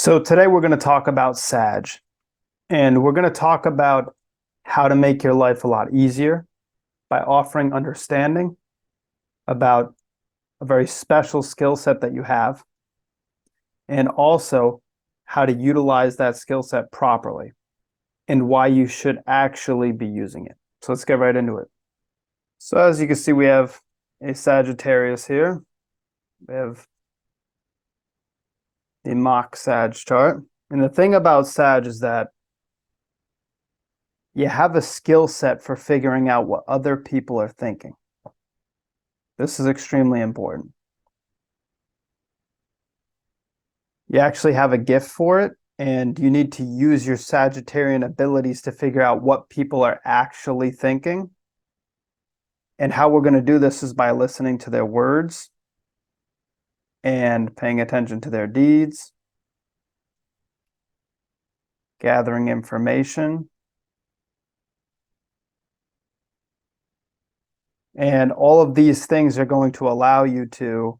So today we're going to talk about Sag, and we're going to talk about how to make your life a lot easier by offering understanding about a very special skill set that you have, and also how to utilize that skill set properly and why you should actually be using it. So let's get right into it. So as you can see, we have a Sagittarius here. We have the mock Sag chart. And the thing about Sag is that you have a skill set for figuring out what other people are thinking. This is extremely important. You actually have a gift for it, and you need to use your Sagittarian abilities to figure out what people are actually thinking. And how we're going to do this is by listening to their words and paying attention to their deeds, gathering information, and all of these things are going to allow you to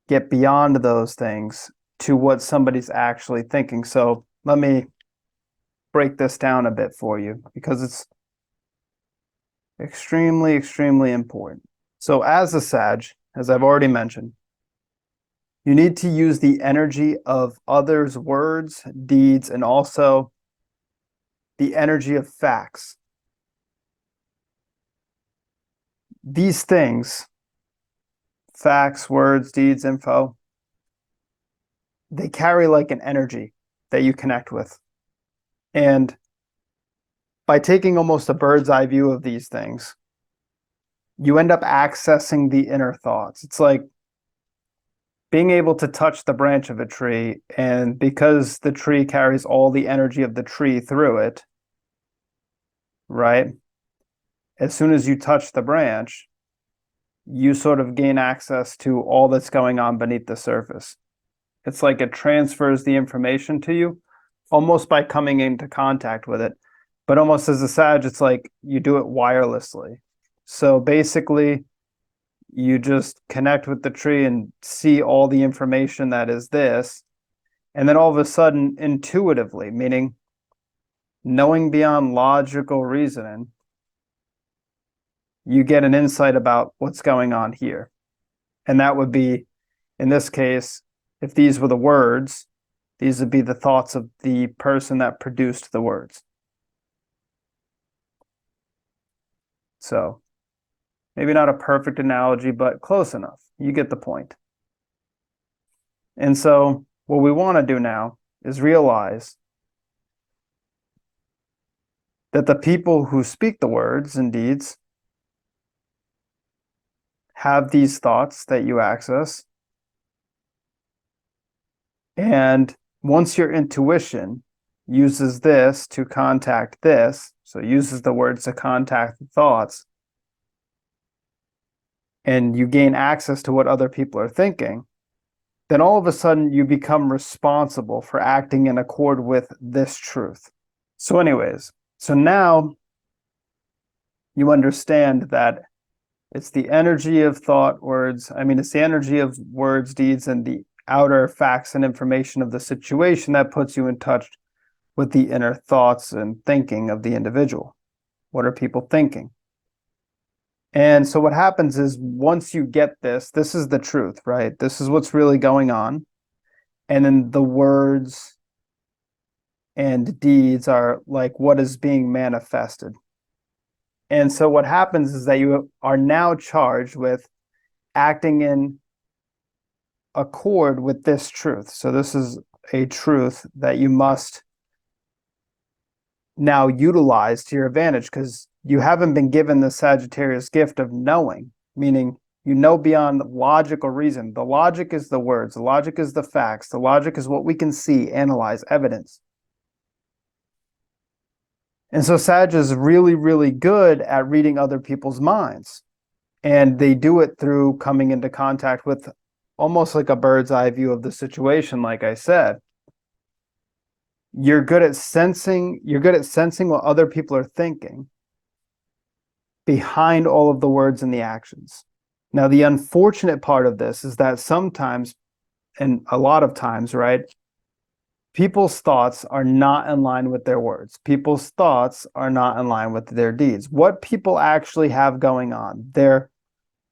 get beyond those things to what somebody's actually thinking. So let me break this down a bit for you because it's extremely, extremely important. So as a Sag, as I've already mentioned, you need to use the energy of others' words, deeds, and also the energy of facts. These things, facts, words, deeds, info, they carry like an energy that you connect with. And by taking almost a bird's eye view of these things, you end up accessing the inner thoughts. It's like being able to touch the branch of a tree, and because the tree carries all the energy of the tree through it, right? As soon as you touch the branch, you sort of gain access to all that's going on beneath the surface. It's like it transfers the information to you almost by coming into contact with it. But almost as a Sag, it's like you do it wirelessly. So basically, you just connect with the tree and see all the information that is this. And then all of a sudden, intuitively, meaning knowing beyond logical reasoning, you get an insight about what's going on here. And that would be, in this case, if these were the words, these would be the thoughts of the person that produced the words. So maybe not a perfect analogy, but close enough. You get the point. And so what we want to do now is realize that the people who speak the words and deeds have these thoughts that you access. And once your intuition uses this to contact this, so uses the words to contact the thoughts, and you gain access to what other people are thinking, then all of a sudden you become responsible for acting in accord with this truth. So anyways, so now you understand that it's the energy of thought, words. It's the energy of words, deeds, and the outer facts and information of the situation that puts you in touch with the inner thoughts and thinking of the individual. What are people thinking? And so what happens is once you get this is the truth, right? This is what's really going on. And then the words and deeds are like what is being manifested. And so what happens is that you are now charged with acting in accord with this truth. So this is a truth that you must now utilize to your advantage because you haven't been given the Sagittarius gift of knowing, meaning you know beyond logical reason. The logic is the words, the logic is the facts, the logic is what we can see, analyze, evidence. And so Sag is really, really good at reading other people's minds. And they do it through coming into contact with almost like a bird's eye view of the situation, like I said. You're good at sensing what other people are thinking behind all of the words and the actions. Now, the unfortunate part of this is that sometimes and a lot of times, right, people's thoughts are not in line with their words. People's thoughts are not in line with their deeds. What people actually have going on, their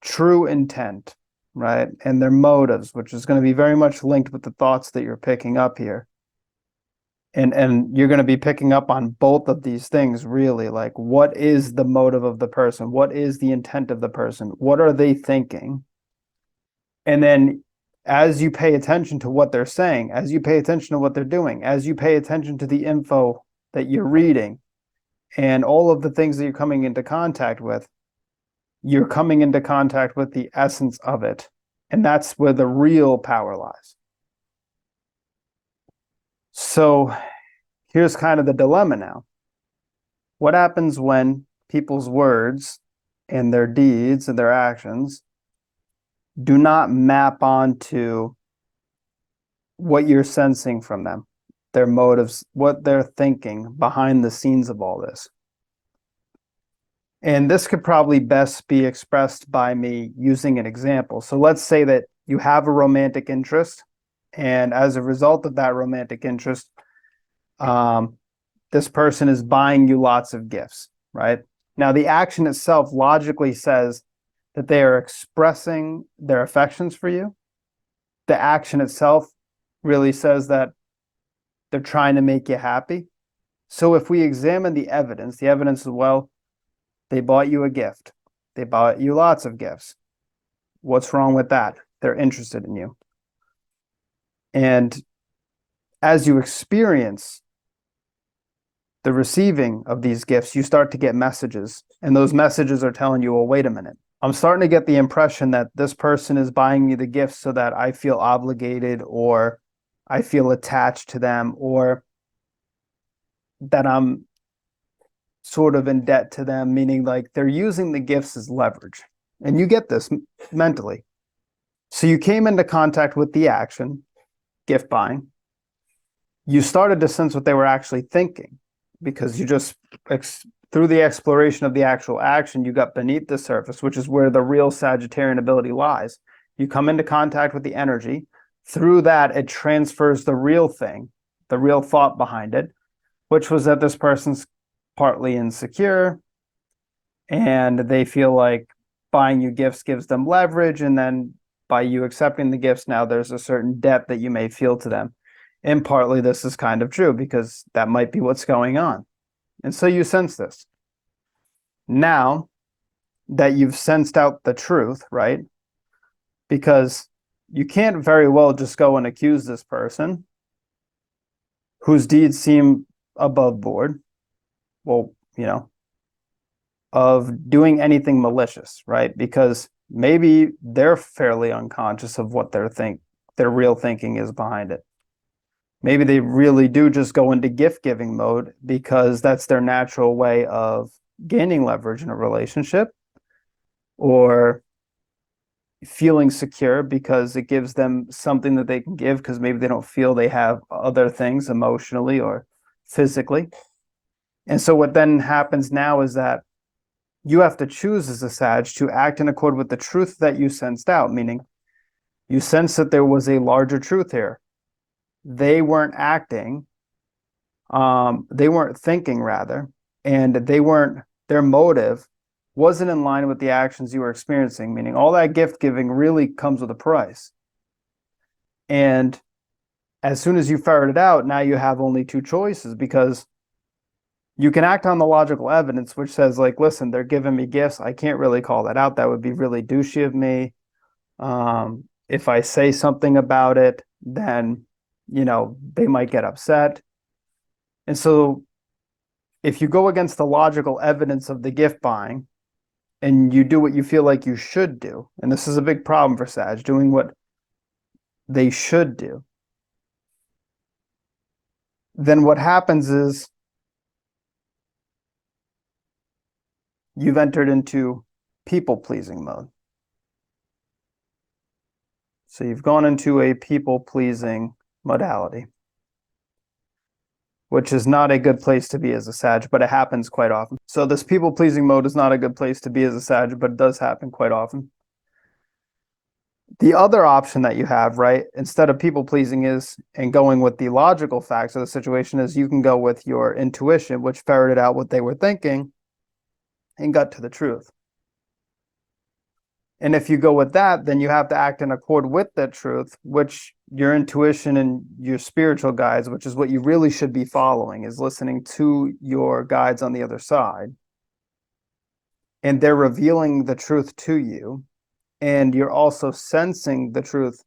true intent, right, and their motives, which is going to be very much linked with the thoughts that you're picking up here. And you're going to be picking up on both of these things, really. Like, what is the motive of the person? What is the intent of the person? What are they thinking? And then as you pay attention to what they're saying, as you pay attention to what they're doing, as you pay attention to the info that you're reading and all of the things that you're coming into contact with, you're coming into contact with the essence of it. And that's where the real power lies. So here's kind of the dilemma now. What happens when people's words and their deeds and their actions do not map onto what you're sensing from them, their motives, what they're thinking behind the scenes of all this? And this could probably best be expressed by me using an example. So let's say that you have a romantic interest, and as a result of that romantic interest, this person is buying you lots of gifts, right? Now, the action itself logically says that they are expressing their affections for you. The action itself really says that they're trying to make you happy. So if we examine the evidence is, well, they bought you a gift. They bought you lots of gifts. What's wrong with that? They're interested in you. And as you experience the receiving of these gifts, you start to get messages. And those messages are telling you, well, wait a minute. I'm starting to get the impression that this person is buying me the gifts so that I feel obligated, or I feel attached to them, or that I'm sort of in debt to them, meaning like they're using the gifts as leverage. And you get this mentally. So you came into contact with the action, gift buying. You started to sense what they were actually thinking, because you just, through the exploration of the actual action, you got beneath the surface, which is where the real Sagittarian ability lies. You come into contact with the energy. Through that, it transfers the real thing, the real thought behind it, which was that this person's partly insecure, and they feel like buying you gifts gives them leverage, and then by you accepting the gifts, now there's a certain debt that you may feel to them. And partly this is kind of true, because that might be what's going on. And so you sense this. Now that you've sensed out the truth, right? Because you can't very well just go and accuse this person whose deeds seem above board, well, of doing anything malicious, right? Because maybe they're fairly unconscious of what their real thinking is behind it. Maybe they really do just go into gift giving mode because that's their natural way of gaining leverage in a relationship, or feeling secure because it gives them something that they can give, because maybe they don't feel they have other things emotionally or physically. And so what then happens now is that you have to choose as a Sag to act in accord with the truth that you sensed out, meaning you sense that there was a larger truth here. They weren't acting, they weren't thinking rather, and their motive wasn't in line with the actions you were experiencing, meaning all that gift giving really comes with a price. And as soon as you ferret it out, now you have only two choices, because you can act on the logical evidence, which says, like, listen, they're giving me gifts. I can't really call that out. That would be really douchey of me. If I say something about it, then, they might get upset. And so if you go against the logical evidence of the gift buying and you do what you feel like you should do, and this is a big problem for Sag, doing what they should do, then what happens is you've entered into people-pleasing mode. So you've gone into a people-pleasing modality, which is not a good place to be as a Sag, but it happens quite often. So this people-pleasing mode is not a good place to be as a Sag, but it does happen quite often. The other option that you have, right, instead of people pleasing is and going with the logical facts of the situation is you can go with your intuition, which ferreted out what they were thinking and got to the truth. And if you go with that, then you have to act in accord with that truth, which your intuition and your spiritual guides, which is what you really should be following, is listening to your guides on the other side. And they're revealing the truth to you. And you're also sensing the truth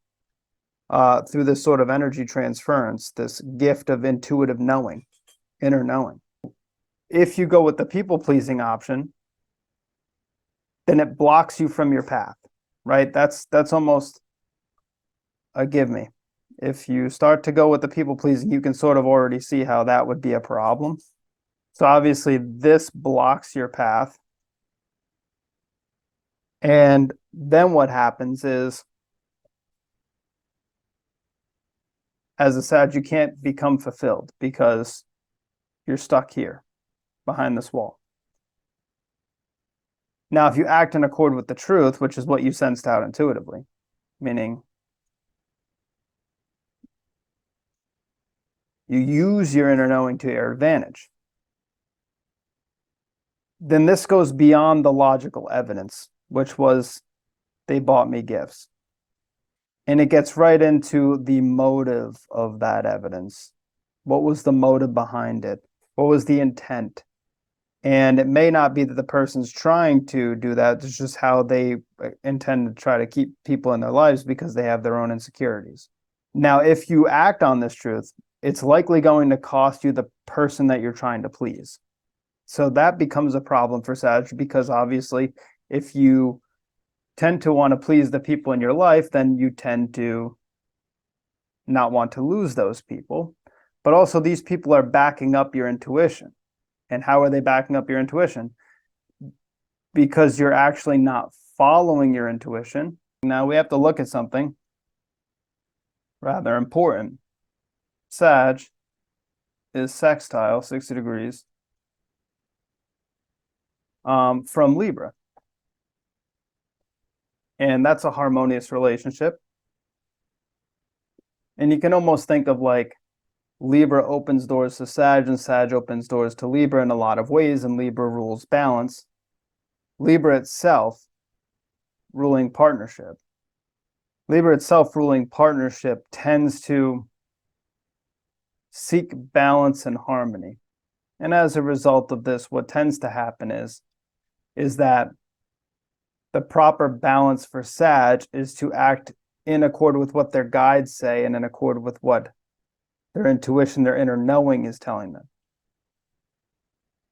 through this sort of energy transference, this gift of intuitive knowing, inner knowing. If you go with the people-pleasing option, then it blocks you from your path, right? That's almost a give me. If you start to go with the people-pleasing, you can sort of already see how that would be a problem. So obviously this blocks your path. And then what happens is, as a Sag, you can't become fulfilled because you're stuck here behind this wall. Now, if you act in accord with the truth, which is what you sensed out intuitively, meaning you use your inner knowing to your advantage, then this goes beyond the logical evidence, which was they bought me gifts. And it gets right into the motive of that evidence. What was the motive behind it? What was the intent? And it may not be that the person's trying to do that. It's just how they intend to try to keep people in their lives because they have their own insecurities. Now, if you act on this truth, it's likely going to cost you the person that you're trying to please. So that becomes a problem for Sag because obviously if you tend to want to please the people in your life, then you tend to not want to lose those people. But also these people are backing up your intuition. And how are they backing up your intuition? Because you're actually not following your intuition. Now we have to look at something rather important. Sag is sextile, 60 degrees, from Libra. And that's a harmonious relationship. And you can almost think of like Libra opens doors to Sag and Sag opens doors to Libra in a lot of ways, and Libra rules balance. Libra itself ruling partnership. Libra itself ruling partnership tends to seek balance and harmony. And as a result of this, what tends to happen is that the proper balance for Sag is to act in accord with what their guides say and in accord with what their intuition, their inner knowing is telling them.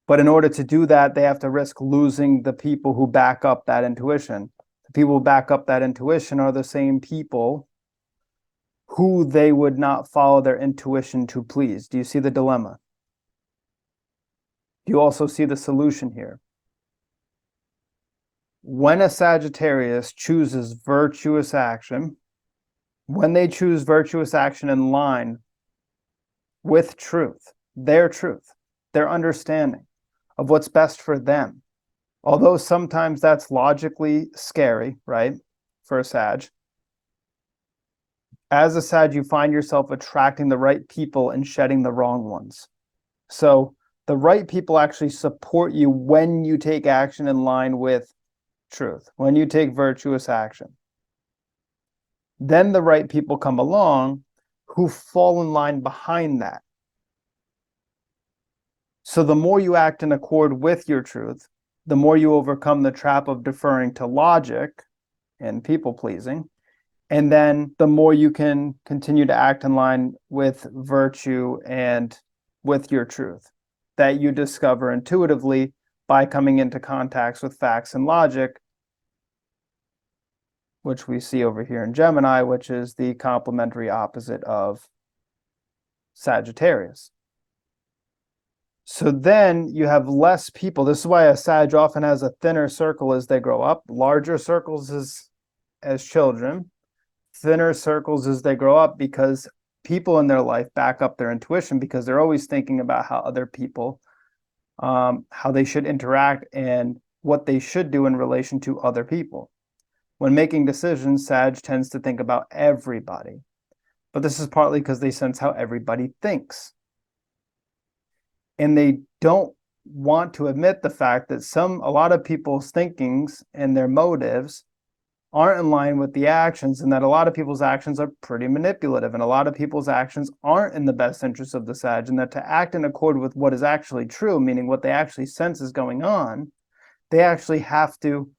But in order to do that, they have to risk losing the people who back up that intuition. The people who back up that intuition are the same people who they would not follow their intuition to please. Do you see the dilemma? Do you also see the solution here? When a Sagittarius chooses virtuous action, when they choose virtuous action in line with truth, their understanding of what's best for them, although sometimes that's logically scary, right, for a Sag, as a Sag, you find yourself attracting the right people and shedding the wrong ones. So the right people actually support you when you take action in line with truth, when you take virtuous action. Then the right people come along who fall in line behind that. So the more you act in accord with your truth, the more you overcome the trap of deferring to logic and people-pleasing, and then the more you can continue to act in line with virtue and with your truth that you discover intuitively by coming into contacts with facts and logic, which we see over here in Gemini, which is the complementary opposite of Sagittarius. So then you have less people. This is why a Sag often has a thinner circle as they grow up, larger circles as children, thinner circles as they grow up, because people in their life back up their intuition because they're always thinking about how other people, how they should interact and what they should do in relation to other people. When making decisions, Sag tends to think about everybody. But this is partly because they sense how everybody thinks. And they don't want to admit the fact that a lot of people's thinkings and their motives aren't in line with the actions, and that a lot of people's actions are pretty manipulative, and a lot of people's actions aren't in the best interest of the Sag, and that to act in accord with what is actually true, meaning what they actually sense is going on, they actually have to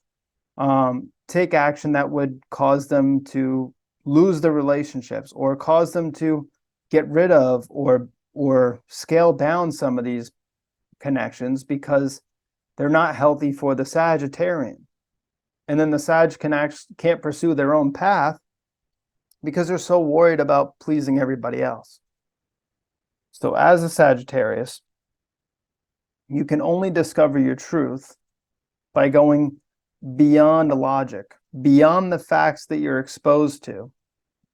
take action that would cause them to lose the relationships or cause them to get rid of or scale down some of these connections because they're not healthy for the Sagittarian. And then the Sag can't pursue their own path because they're so worried about pleasing everybody else. So as a Sagittarius, you can only discover your truth by going beyond the logic, beyond the facts that you're exposed to,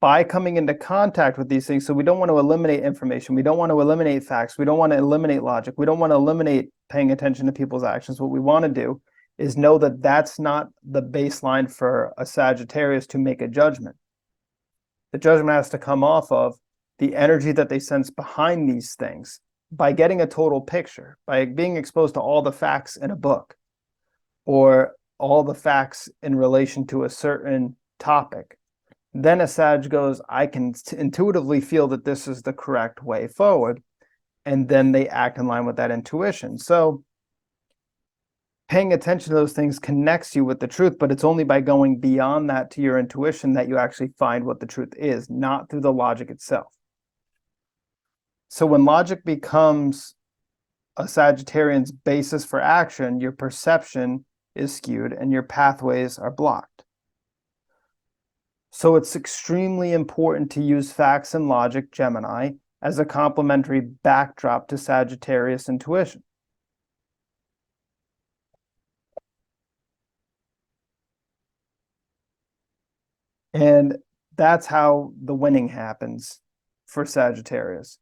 by coming into contact with these things. So we don't want to eliminate information. We don't want to eliminate facts. We don't want to eliminate logic. We don't want to eliminate paying attention to people's actions. What we want to do is know that that's not the baseline for a Sagittarius to make a judgment. The judgment has to come off of the energy that they sense behind these things by getting a total picture, by being exposed to all the facts in a book or all the facts in relation to a certain topic. Then a Sag goes, I can intuitively feel that this is the correct way forward. And then they act in line with that intuition. So paying attention to those things connects you with the truth, but it's only by going beyond that to your intuition that you actually find what the truth is, not through the logic itself. So when logic becomes a Sagittarian's basis for action, your perception is skewed and your pathways are blocked. So it's extremely important to use facts and logic, Gemini, as a complementary backdrop to Sagittarius intuition. And that's how the winning happens for Sagittarius.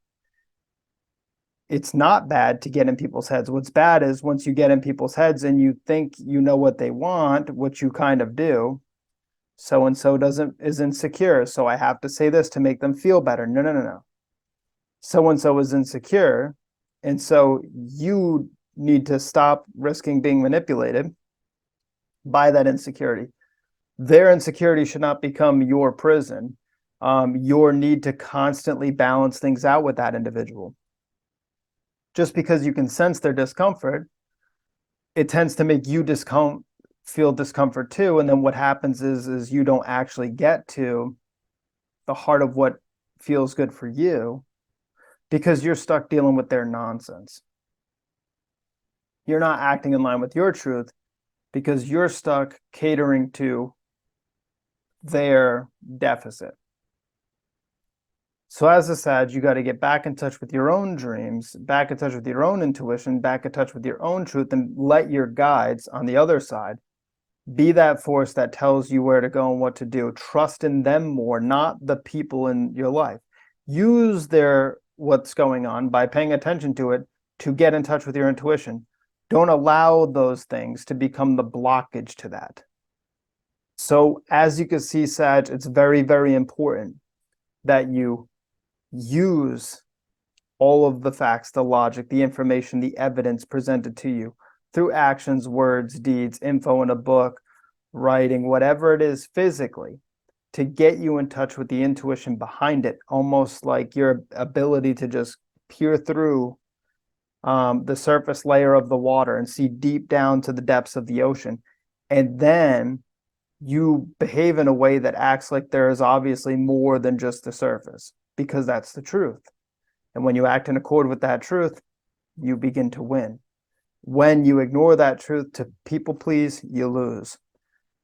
It's not bad to get in people's heads. What's bad is once you get in people's heads and you think you know what they want, which you kind of do, so-and-so is insecure, so I have to say this to make them feel better. No. So-and-so is insecure, and so you need to stop risking being manipulated by that insecurity. Their insecurity should not become your prison. Your need to constantly balance things out with that individual. Just because you can sense their discomfort, it tends to make you feel discomfort too. And then what happens is you don't actually get to the heart of what feels good for you because you're stuck dealing with their nonsense. You're not acting in line with your truth because you're stuck catering to their deficit. So as a Sag, you got to get back in touch with your own dreams, back in touch with your own intuition, back in touch with your own truth, and let your guides on the other side be that force that tells you where to go and what to do. Trust in them more, not the people in your life. Use what's going on by paying attention to it to get in touch with your intuition. Don't allow those things to become the blockage to that. So as you can see, Sag, it's very, very important that you use all of the facts, the logic, the information, the evidence presented to you through actions, words, deeds, info in a book, writing, whatever it is physically, to get you in touch with the intuition behind it, almost like your ability to just peer through the surface layer of the water and see deep down to the depths of the ocean. And then you behave in a way that acts like there is obviously more than just the surface, because that's the truth. And when you act in accord with that truth, you begin to win. When you ignore that truth to people please, you lose.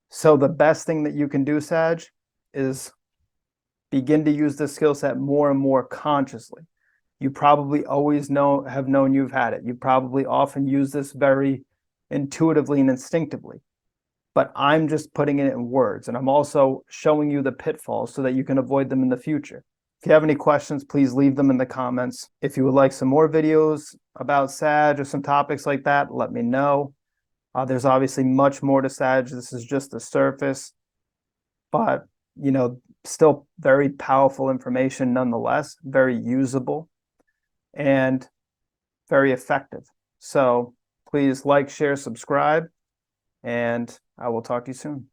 So the best thing that you can do, Sag, is begin to use this skill set more and more consciously. You probably always have known you've had it. You probably often use this very intuitively and instinctively. But I'm just putting it in words, and I'm also showing you the pitfalls so that you can avoid them in the future. If you have any questions, please leave them in the comments. If you would like some more videos about Sag or some topics like that, let me know. There's obviously much more to Sag. This is just the surface. but still very powerful information nonetheless, very usable and very effective. So please like, share, subscribe, and I will talk to you soon.